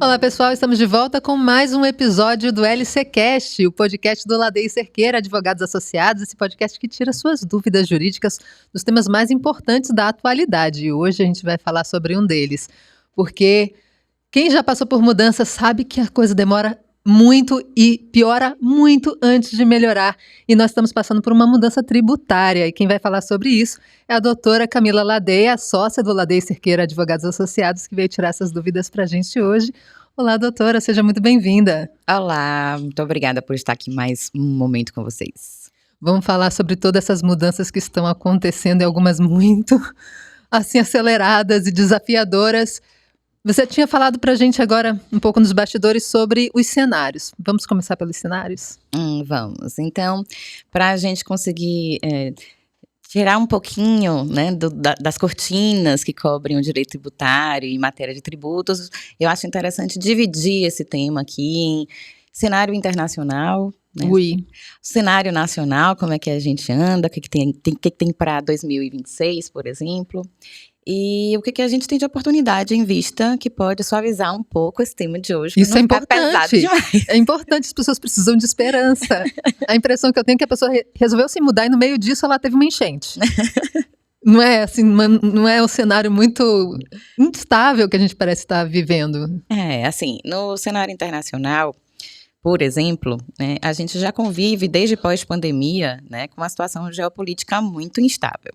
Olá pessoal, estamos de volta com mais um episódio do LCcast, o podcast do Ladei Cerqueira, Advogados Associados, esse podcast que tira suas dúvidas jurídicas dos temas mais importantes da atualidade. E hoje a gente vai falar sobre um deles, porque quem já passou por mudança sabe que a coisa demora muito e piora muito antes de melhorar. E nós estamos passando por uma mudança tributária. E quem vai falar sobre isso é a doutora Camila Ladei, a sócia do Ladei Cerqueira Advogados Associados, que veio tirar essas dúvidas para a gente hoje. Olá, doutora, seja muito bem-vinda. Olá, muito obrigada por estar aqui mais um momento com vocês. Vamos falar sobre todas essas mudanças que estão acontecendo e algumas muito, assim, aceleradas e desafiadoras. Você tinha falado para a gente agora um pouco nos bastidores sobre os cenários. Vamos começar pelos cenários? Vamos. Então, para a gente conseguir tirar um pouquinho, né, das cortinas que cobrem o direito tributário e matéria de tributos, eu acho interessante dividir esse tema aqui em cenário internacional, né? Cenário nacional, como é que a gente anda, o que tem para 2026, por exemplo. E o que a gente tem de oportunidade em vista que pode suavizar um pouco esse tema de hoje. Isso não é importante. Pesado demais. É importante, as pessoas precisam de esperança. A impressão que eu tenho é que a pessoa resolveu se mudar e no meio disso ela teve uma enchente. Não é assim, não é um cenário muito instável que a gente parece estar vivendo. Assim, no cenário internacional, por exemplo, né, a gente já convive desde pós-pandemia, né, com uma situação geopolítica muito instável.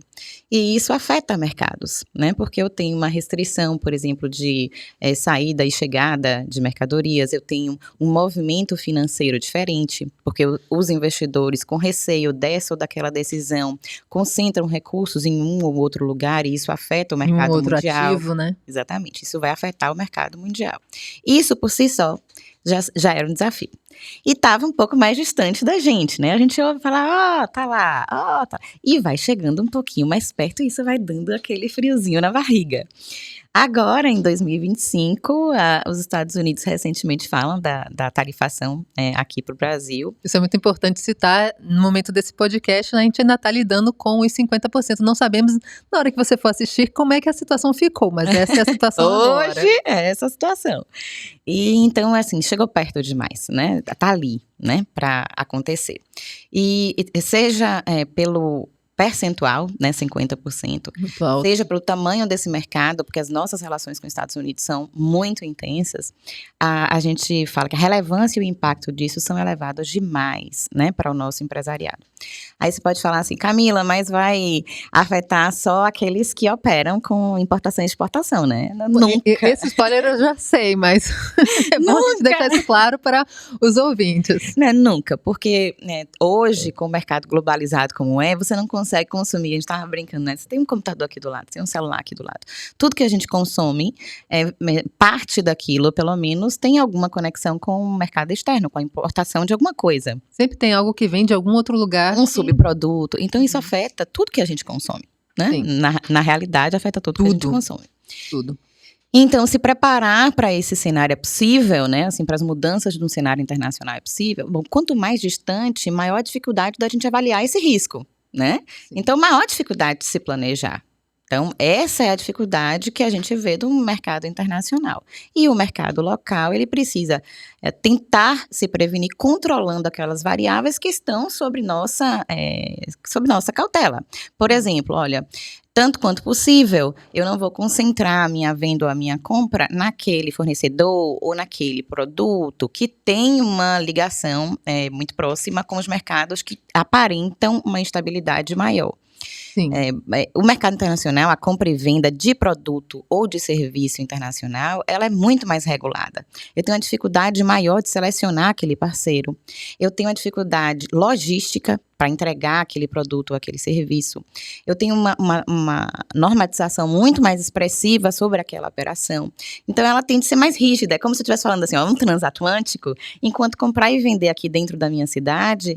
E isso afeta mercados, né, porque eu tenho uma restrição, por exemplo, de saída e chegada de mercadorias, eu tenho um movimento financeiro diferente, porque os investidores, com receio dessa ou daquela decisão, concentram recursos em um ou outro lugar e isso afeta o mercado outro mundial. Ativo, né? Exatamente, isso vai afetar o mercado mundial. Isso, por si só, já era um desafio. E estava um pouco mais distante da gente, né? A gente ouve falar, tá lá, tá. E vai chegando um pouquinho mais perto e isso vai dando aquele friozinho na barriga. Agora, em 2025, os Estados Unidos recentemente falam da tarifação aqui para o Brasil. Isso é muito importante citar no momento desse podcast, né? A gente ainda está lidando com os 50%. Não sabemos, na hora que você for assistir, como é que a situação ficou, mas essa é a situação agora. Hoje é essa a situação. E então, assim, chegou perto demais, né? Tá ali, né, para acontecer. E seja pelo percentual, né, 50%, seja pelo tamanho desse mercado, porque as nossas relações com os Estados Unidos são muito intensas, a gente fala que a relevância e o impacto disso são elevados demais, né, para o nosso empresariado. Aí você pode falar assim, Camila, mas vai afetar só aqueles que operam com importação e exportação, né? Nunca. Esse spoiler eu já sei, mas é bom a gente deixar isso claro para os ouvintes. Nunca, porque hoje, com o mercado globalizado como você não consegue consumir, a gente estava brincando, né? Você tem um computador aqui do lado, tem um celular aqui do lado. Tudo que a gente consome, parte daquilo, pelo menos, tem alguma conexão com o mercado externo, com a importação de alguma coisa. Sempre tem algo que vem de algum outro lugar. Um subproduto. Então, isso afeta tudo que a gente consome, né? Na realidade, afeta tudo que a gente consome. Tudo. Então, se preparar para esse cenário é possível, né? Assim, para as mudanças de um cenário internacional é possível. Bom, quanto mais distante, maior a dificuldade da gente avaliar esse risco, né? Sim. Então, maior dificuldade de se planejar. Então, essa é a dificuldade que a gente vê do mercado internacional. E o mercado local, ele precisa tentar se prevenir controlando aquelas variáveis que estão sob nossa cautela. Por exemplo, olha, tanto quanto possível, eu não vou concentrar a minha venda ou a minha compra naquele fornecedor ou naquele produto que tem uma ligação muito próxima com os mercados que aparentam uma instabilidade maior. Sim. O mercado internacional, a compra e venda de produto ou de serviço internacional, ela é muito mais regulada. Eu tenho uma dificuldade maior de selecionar aquele parceiro. Eu tenho uma dificuldade logística para entregar aquele produto ou aquele serviço. Eu tenho uma normatização muito mais expressiva sobre aquela operação. Então, ela tende a ser mais rígida. É como se eu estivesse falando assim, um transatlântico, enquanto comprar e vender aqui dentro da minha cidade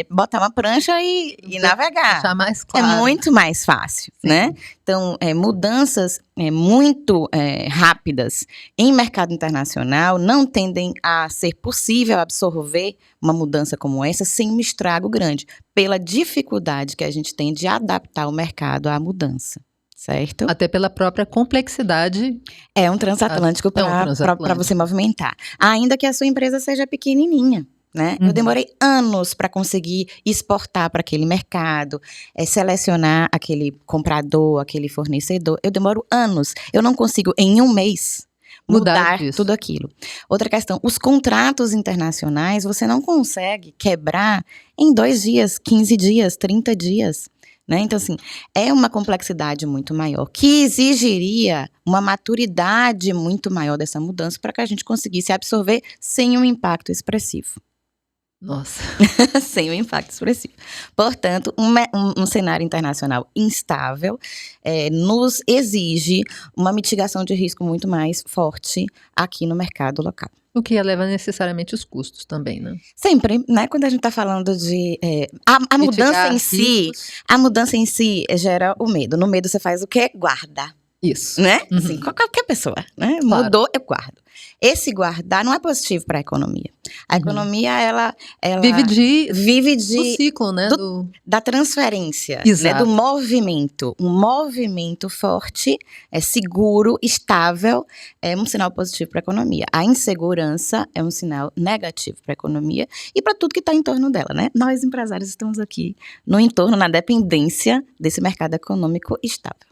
botar uma prancha e navegar. Deixar mais claro. É muito mais fácil, né? Então, mudanças muito rápidas em mercado internacional não tendem a ser possível absorver uma mudança como essa sem um estrago grande, pela dificuldade que a gente tem de adaptar o mercado à mudança. certo? Até pela própria complexidade. É um transatlântico para você movimentar. Ainda que a sua empresa seja pequenininha, né? Eu demorei anos para conseguir exportar para aquele mercado, selecionar aquele comprador, aquele fornecedor. Eu demoro anos. Eu não consigo, em um mês, mudar tudo aquilo. Outra questão, os contratos internacionais você não consegue quebrar em 2 dias, 15 dias, 30 dias. Né? Então, assim, é uma complexidade muito maior, que exigiria uma maturidade muito maior dessa mudança para que a gente conseguisse absorver sem um impacto expressivo. Nossa. Sem um impacto expressivo. Portanto, um cenário internacional instável nos exige uma mitigação de risco muito mais forte aqui no mercado local. O que eleva necessariamente os custos também, né? Sempre, né? Quando a gente está falando de a mudança em si, a mudança em si gera o medo. No medo você faz o quê? Guarda. Isso. Né? Assim, qualquer pessoa, né? Claro. Mudou, eu guardo. Esse guardar não é positivo para a economia. A economia, ela vive do ciclo, né? Da transferência, né? Do movimento. Um movimento forte, seguro, estável, é um sinal positivo para a economia. A insegurança é um sinal negativo para a economia e para tudo que está em torno dela, né? Nós, empresários, estamos aqui no entorno, na dependência desse mercado econômico estável.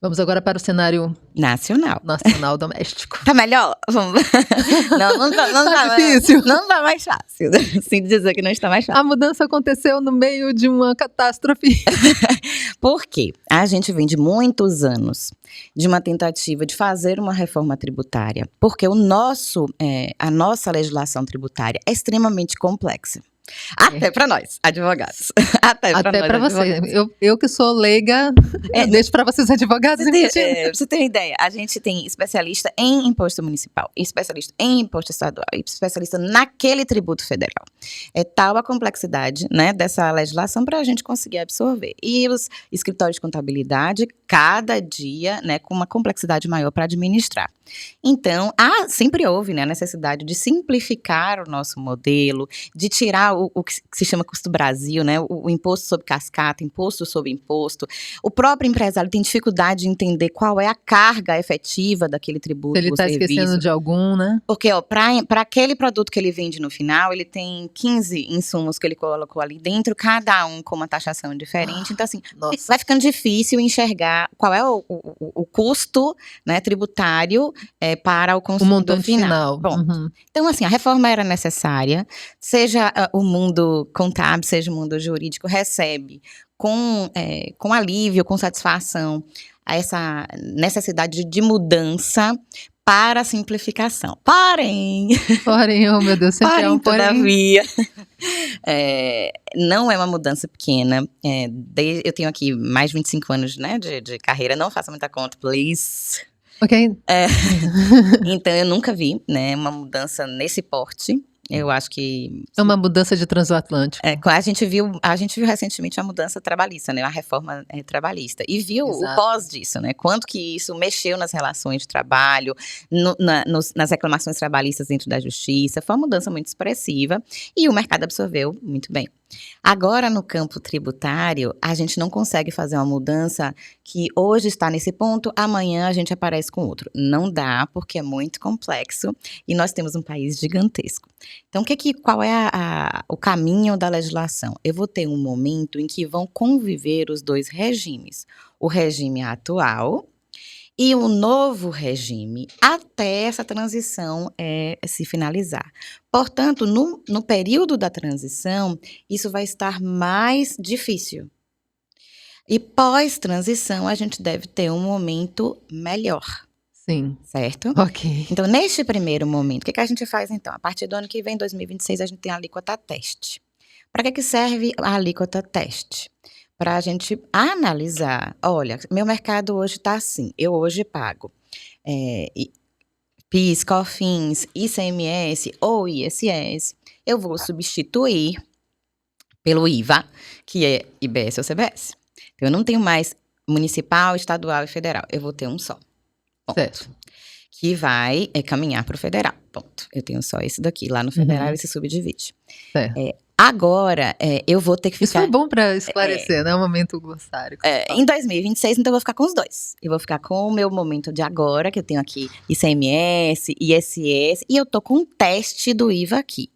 Vamos agora para o cenário nacional doméstico. Tá melhor? Vamos. Não tá difícil. Não tá mais fácil. Sem dizer que não está mais fácil. A mudança aconteceu no meio de uma catástrofe. Por quê? A gente vem de muitos anos de uma tentativa de fazer uma reforma tributária, porque a nossa legislação tributária é extremamente complexa. Até para nós, advogados. Até para você. Eu que sou leiga, deixo para vocês, advogados. Pra você ter uma ideia, a gente tem especialista em imposto municipal, especialista em imposto estadual, especialista naquele tributo federal. É tal a complexidade, né, dessa legislação para a gente conseguir absorver. E os escritórios de contabilidade, cada dia, né, com uma complexidade maior para administrar. Então, sempre houve, né, a necessidade de simplificar o nosso modelo, de tirar o que se chama custo Brasil, né, o imposto sobre cascata, imposto sobre imposto. O próprio empresário tem dificuldade de entender qual é a carga efetiva daquele tributo. Se ele está esquecendo de algum, né? Porque, para aquele produto que ele vende no final, ele tem 15 insumos que ele colocou ali dentro, cada um com uma taxação diferente. Então, assim, vai ficando difícil enxergar qual é o custo, né, tributário para o consumidor final. Bom, então, assim, a reforma era necessária, seja o mundo contábil, seja o mundo jurídico, recebe com alívio, com satisfação, essa necessidade de mudança para a simplificação. Porém, oh meu Deus, sempre é um porém. Todavia, não é uma mudança pequena. Eu tenho aqui mais de 25 anos, né, de carreira, não faça muita conta, please. Ok. Então, eu nunca vi, né, uma mudança nesse porte. Eu acho que... É uma mudança de transatlântico. A gente viu recentemente a mudança trabalhista, né? A reforma trabalhista. E viu o pós disso, né? Quanto que isso mexeu nas relações de trabalho, nas reclamações trabalhistas dentro da justiça. Foi uma mudança muito expressiva e o mercado absorveu muito bem. Agora, no campo tributário, a gente não consegue fazer uma mudança que hoje está nesse ponto, amanhã a gente aparece com outro. Não dá, porque é muito complexo e nós temos um país gigantesco. Então, qual é o caminho da legislação? Eu vou ter um momento em que vão conviver os dois regimes. O regime atual e o novo regime, até essa transição se finalizar. Portanto, no período da transição, isso vai estar mais difícil. E pós-transição, a gente deve ter um momento melhor. Sim. Certo? Ok. Então, neste primeiro momento, o que a gente faz, então? A partir do ano que vem, 2026, a gente tem a alíquota teste. Para que serve a alíquota teste? Para a gente analisar, olha, meu mercado hoje está assim, eu hoje pago PIS, COFINS, ICMS ou ISS, eu vou substituir pelo IVA, que é IBS ou CBS. Então, eu não tenho mais municipal, estadual e federal, eu vou ter um só. Ponto. Certo. Que vai caminhar para o federal. Ponto. Eu tenho só esse daqui. Lá no federal ele se subdivide. Certo. Agora, eu vou ter que Isso ficar. foi bom para esclarecer, né? O momento glossário. Em 2026, então eu vou ficar com os dois. Eu vou ficar com o meu momento de agora, que eu tenho aqui ICMS, ISS, e eu tô com um teste do IVA aqui.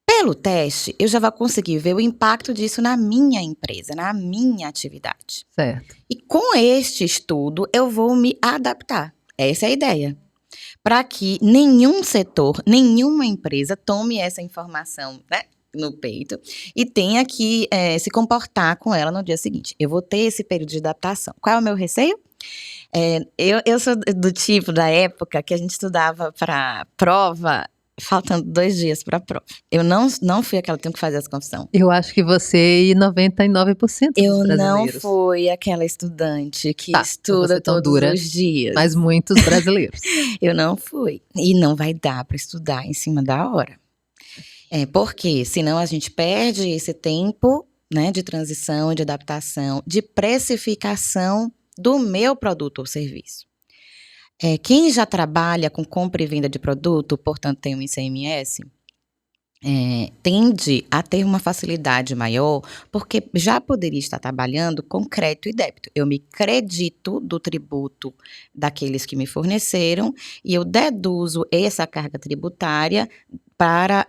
Pelo teste, eu já vou conseguir ver o impacto disso na minha empresa, na minha atividade. Certo. E com este estudo, eu vou me adaptar. Essa é a ideia. Para que nenhum setor, nenhuma empresa tome essa informação, né, no peito e tenha que se comportar com ela no dia seguinte. Eu vou ter esse período de adaptação. Qual é o meu receio? Eu sou do tipo da época que a gente estudava para prova faltando 2 dias para a prova. Eu não fui aquela que tenho que fazer essa confissão. Eu acho que você e 99% dos Eu não brasileiros. fui aquela estudante que Tá, estuda você tão todos dura, os dias. Mas muitos brasileiros. Eu não fui. E não vai dar para estudar em cima da hora. Porque senão a gente perde esse tempo, né, de transição, de adaptação, de precificação do meu produto ou serviço. Quem já trabalha com compra e venda de produto, portanto tem um ICMS, tende a ter uma facilidade maior, porque já poderia estar trabalhando com crédito e débito. Eu me credito do tributo daqueles que me forneceram e eu deduzo essa carga tributária para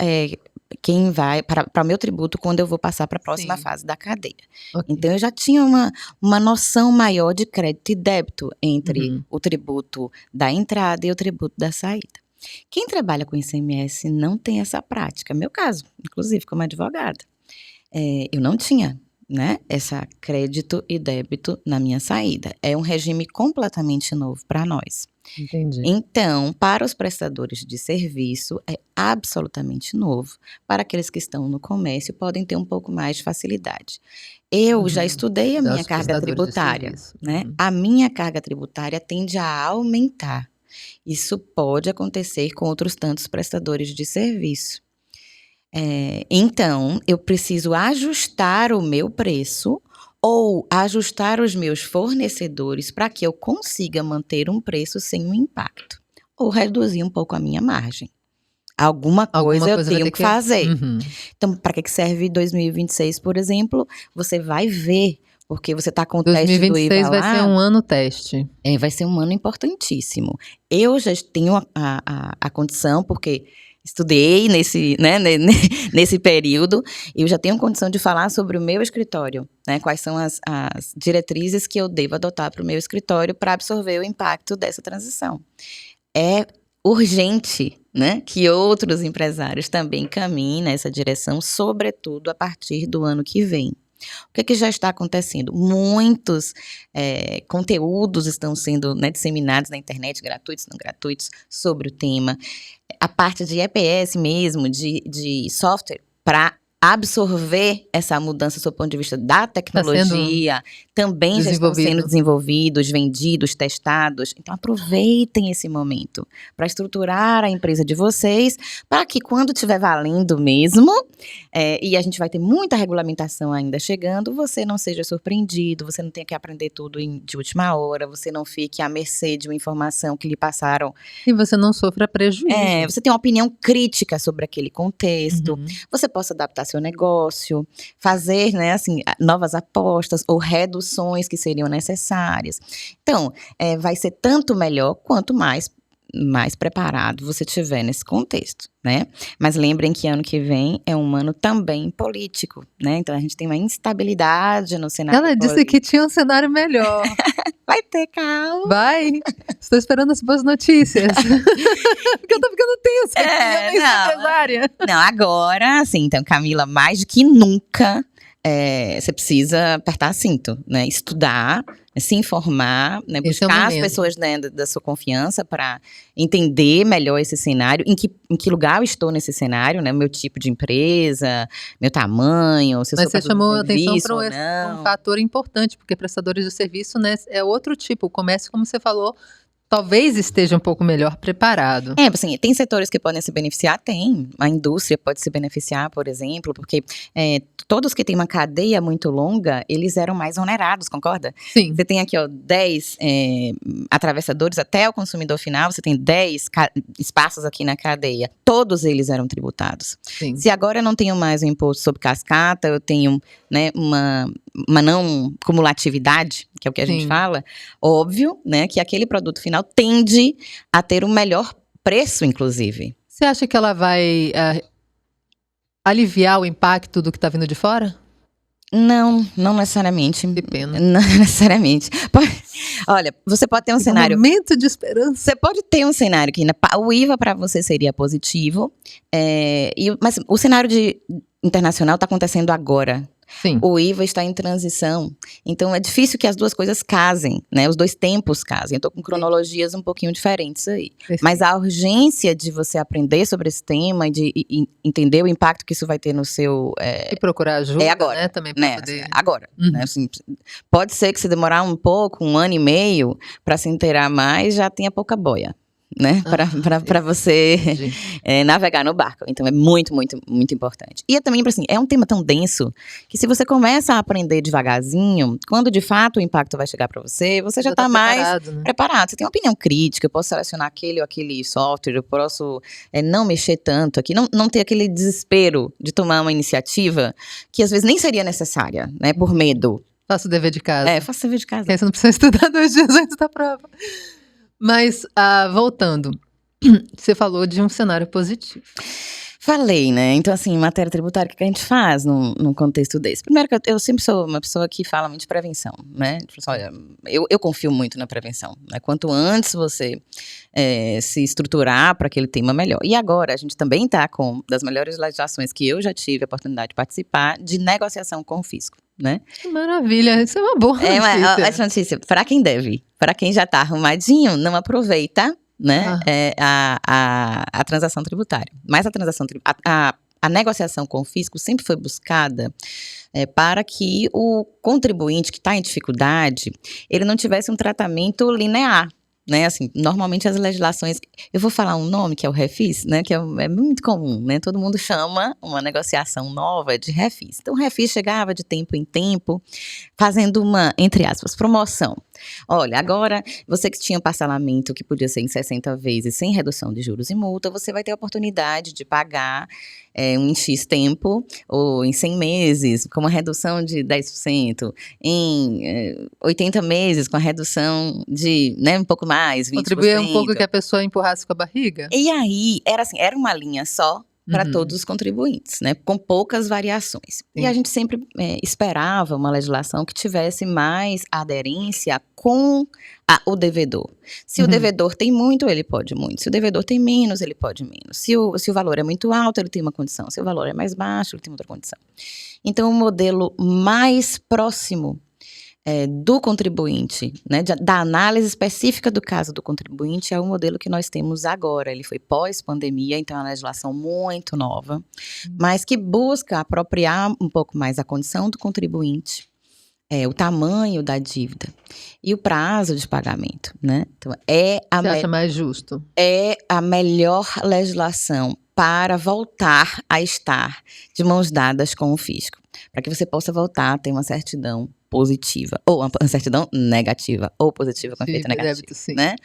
quem vai para o meu tributo quando eu vou passar para a próxima fase da cadeia. Ok. Então eu já tinha uma noção maior de crédito e débito entre o tributo da entrada e o tributo da saída. Quem trabalha com ICMS não tem essa prática. Meu caso, inclusive, como advogada. Eu não tinha, né, essa crédito e débito na minha saída. É um regime completamente novo para nós. Entendi. Então, para os prestadores de serviço, é absolutamente novo. Para aqueles que estão no comércio, podem ter um pouco mais de facilidade. Eu já estudei a minha carga tributária, né? A minha carga tributária tende a aumentar. Isso pode acontecer com outros tantos prestadores de serviço. Então, eu preciso ajustar o meu preço ou ajustar os meus fornecedores para que eu consiga manter um preço sem um impacto. Ou reduzir um pouco a minha margem. Alguma coisa eu tenho que fazer. Então, para que serve 2026, por exemplo? Você vai ver, porque você está com o teste do IVA lá. 2026 vai ser um ano teste. Vai ser um ano importantíssimo. Eu já tenho a condição, porque estudei nesse período, e eu já tenho condição de falar sobre o meu escritório, né? Quais são as diretrizes que eu devo adotar para o meu escritório para absorver o impacto dessa transição. É urgente, né, que outros empresários também caminhem nessa direção, sobretudo a partir do ano que vem. O que já está acontecendo? Muitos conteúdos estão sendo, né, disseminados na internet, gratuitos, não gratuitos, sobre o tema. A parte de EPS mesmo, de software, para absorver essa mudança do ponto de vista da tecnologia, também já estão sendo desenvolvidos, vendidos, testados. Então, aproveitem esse momento para estruturar a empresa de vocês, para que quando estiver valendo mesmo, e a gente vai ter muita regulamentação ainda chegando, você não seja surpreendido, você não tenha que aprender tudo de última hora, você não fique à mercê de uma informação que lhe passaram. E você não sofra prejuízo. Você tem uma opinião crítica sobre aquele contexto, você possa adaptar seu negócio, fazer, né, assim, novas apostas ou reduções que seriam necessárias. Então, vai ser tanto melhor quanto mais preparado você tiver nesse contexto, né? Mas lembrem que ano que vem é um ano também político, né? Então a gente tem uma instabilidade no cenário político. Ela disse que tinha um cenário melhor. Vai ter, calma. Vai. Estou esperando as boas notícias. Porque eu tô ficando tensa aqui, eu nem sou empresária. Não, agora, assim, então, Camila, mais do que nunca, você precisa apertar cinto, né? Estudar, se informar, né? Buscar as pessoas, né, da sua confiança para entender melhor esse cenário, em que lugar eu estou nesse cenário, né? Meu tipo de empresa, meu tamanho, se eu Mas sou você chamou a atenção para um fator importante, porque prestadores de serviço, né, é outro tipo. O comércio, como você falou, talvez esteja um pouco melhor preparado. Assim, tem setores que podem se beneficiar, tem. A indústria pode se beneficiar, por exemplo, porque todos que têm uma cadeia muito longa, eles eram mais onerados, concorda? Sim. Você tem aqui, 10 atravessadores até o consumidor final, você tem 10 espaços aqui na cadeia. Todos eles eram tributados. Sim. Se agora eu não tenho mais o imposto sobre cascata, eu tenho, né, uma não cumulatividade, que é o que a gente fala, óbvio, né, que aquele produto final tende a ter um melhor preço, inclusive. Você acha que ela vai aliviar o impacto do que está vindo de fora? Não necessariamente. Que pena. Não necessariamente. Olha, você pode ter um cenário... Um momento de esperança. Você pode ter um cenário que o IVA para você seria positivo, mas o cenário internacional está acontecendo agora. Sim. O IVA está em transição, então é difícil que as duas coisas casem, né? Os dois tempos casem. Eu estou com cronologias um pouquinho diferentes aí. Perfeito. Mas a urgência de você aprender sobre esse tema e de entender o impacto que isso vai ter no seu... E procurar ajuda, é agora, né? Também né? poder... Assim, agora. Né? Assim, pode ser que se demorar um pouco, 1 ano e meio, para se inteirar mais, já tenha pouca boia. Né? Para você navegar no barco. Então é muito, muito, muito importante. E também, assim, é um tema tão denso que se você começa a aprender devagarzinho, quando de fato o impacto vai chegar para você, você já está mais preparado. Você tem uma opinião crítica, eu posso selecionar aquele ou aquele software, eu posso não mexer tanto aqui, não ter aquele desespero de tomar uma iniciativa que às vezes nem seria necessária, né? Por medo. Faça o dever de casa. Faça o dever de casa. Aí você não precisa estudar 2 dias antes da prova. Mas, voltando, você falou de um cenário positivo. Falei, né? Então, assim, matéria tributária, o que a gente faz num contexto desse? Primeiro que eu sempre sou uma pessoa que fala muito de prevenção, né? Olha, eu confio muito na prevenção, né? Quanto antes você se estruturar para aquele tema, melhor. E agora, a gente também está com das melhores legislações que eu já tive a oportunidade de participar, de negociação com o fisco, né? Que maravilha, isso é uma boa notícia. É uma notícia para quem deve. Para quem já está arrumadinho, não aproveita, né, a transação tributária. Mas a negociação com o fisco sempre foi buscada para que o contribuinte que está em dificuldade, ele não tivesse um tratamento linear. Né, assim, normalmente as legislações, eu vou falar um nome que é o refis, né, que é muito comum, né, todo mundo chama uma negociação nova de refis. Então o refis chegava de tempo em tempo, fazendo uma, entre aspas, promoção. Olha, agora você que tinha parcelamento que podia ser em 60 vezes sem redução de juros e multa, você vai ter a oportunidade de pagar em X tempo, ou em 100 meses, com uma redução de 10%, em 80 meses, com a redução de, né, um pouco mais, 20%. Contribuía um pouco que a pessoa empurrasse com a barriga? E aí, era uma linha só para todos os contribuintes, né, com poucas variações. Sim. E a gente sempre esperava uma legislação que tivesse mais aderência com o devedor. Se o devedor tem muito, ele pode muito. Se o devedor tem menos, ele pode menos. Se o valor é muito alto, ele tem uma condição. Se o valor é mais baixo, ele tem outra condição. Então, o modelo mais próximo do contribuinte, né, da análise específica do caso do contribuinte, é o modelo que nós temos agora. Ele foi pós-pandemia, então é uma legislação muito nova, mas que busca apropriar um pouco mais a condição do contribuinte, o tamanho da dívida e o prazo de pagamento, né? Então, você acha mais justo? É a melhor legislação para voltar a estar de mãos dadas com o fisco, para que você possa voltar a ter uma certidão positiva, ou uma certidão negativa, ou positiva com efeito negativo, débito, sim. né?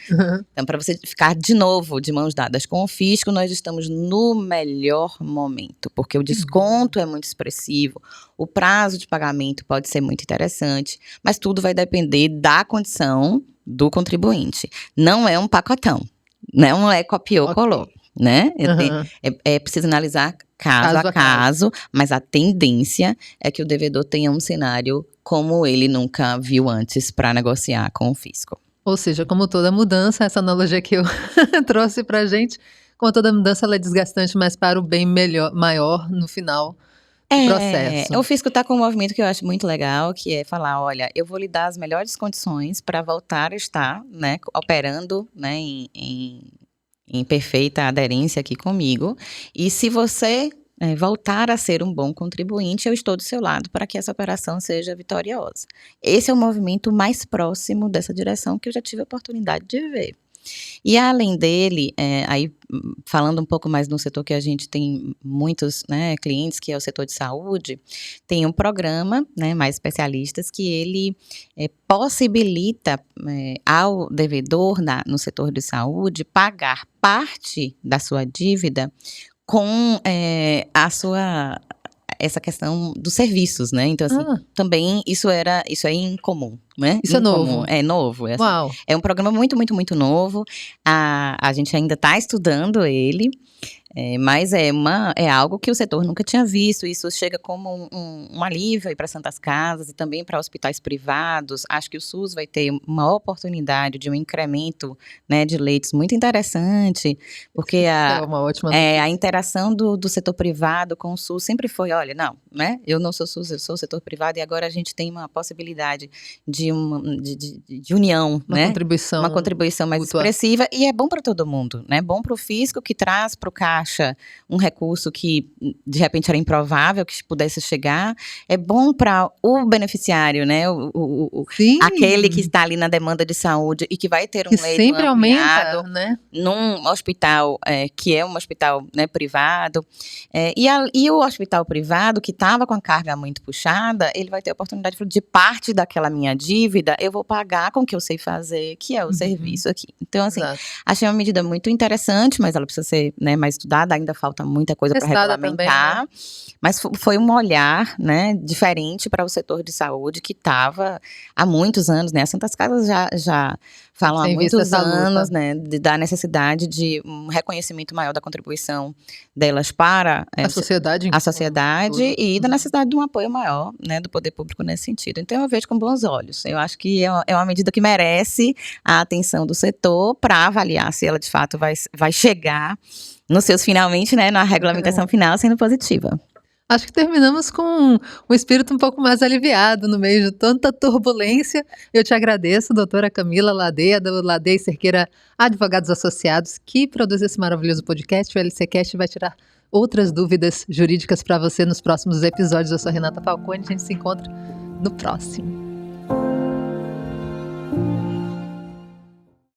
Então, para você ficar de novo de mãos dadas com o fisco, nós estamos no melhor momento, porque o desconto é muito expressivo, o prazo de pagamento pode ser muito interessante, mas tudo vai depender da condição do contribuinte. Não é um pacotão, não é copiou, colou, né? É preciso analisar caso a caso, mas a tendência é que o devedor tenha um cenário como ele nunca viu antes para negociar com o fisco. Ou seja, como toda mudança, essa analogia que eu trouxe pra gente, como toda mudança, ela é desgastante, mas para o bem maior no final do processo. O fisco está com um movimento que eu acho muito legal, que é falar, olha, eu vou lhe dar as melhores condições para voltar a estar, né, operando, né, em perfeita aderência aqui comigo, e se você voltar a ser um bom contribuinte, eu estou do seu lado para que essa operação seja vitoriosa. Esse é o movimento mais próximo dessa direção que eu já tive a oportunidade de ver. E além dele, aí falando um pouco mais no setor que a gente tem muitos, né, clientes, que é o setor de saúde, tem um programa, né, mais especialistas, que ele possibilita ao devedor no setor de saúde pagar parte da sua dívida com essa questão dos serviços, né? Então, assim, também isso é incomum, né? Isso incomum, é novo? É novo. Assim, Uau! É um programa muito, muito, muito novo. A gente ainda está estudando ele. Mas é algo que o setor nunca tinha visto. Isso chega como um alívio para Santas Casas e também para hospitais privados. Acho que o SUS vai ter uma oportunidade de um incremento, né, de leitos muito interessante, porque É uma ótima notícia. a interação do setor privado com o SUS sempre foi, olha, não, né, eu não sou SUS, eu sou setor privado, e agora a gente tem uma possibilidade de união, uma né? contribuição, uma contribuição mais mútua. expressiva, e é bom para todo mundo, né? Bom para o fisco, que traz para o caixa um recurso que de repente era improvável que pudesse chegar. É bom para o beneficiário, né? Sim. Aquele que está ali na demanda de saúde e que vai ter um Que leito sempre ampliado aumenta, né? num hospital que é um hospital, né, privado. E o hospital privado, que estava com a carga muito puxada, ele vai ter a oportunidade de parte daquela minha dívida, eu vou pagar com o que eu sei fazer, que é o serviço aqui. Então, assim, Exato. achei uma medida muito interessante, mas ela precisa ser, né, mais estudada, ainda falta muita coisa para regulamentar. Também, né? Mas foi um olhar, né, diferente para o setor de saúde que estava há muitos anos, né? As Santas Casas já falam há muitos anos, né, da necessidade de um reconhecimento maior da contribuição delas para a sociedade e da necessidade de um apoio maior, né, do poder público nesse sentido. Então eu vejo com bons olhos. Eu acho que é uma medida que merece a atenção do setor para avaliar se ela de fato vai chegar nos seus finalmente, né, na regulamentação final sendo positiva. Acho que terminamos com um espírito um pouco mais aliviado no meio de tanta turbulência. Eu te agradeço, doutora Camila Ladeia, do Ladeia e Cerqueira Advogados Associados, que produz esse maravilhoso podcast. O LCcast vai tirar outras dúvidas jurídicas para você nos próximos episódios. Eu sou Renata Falcone, a gente se encontra no próximo.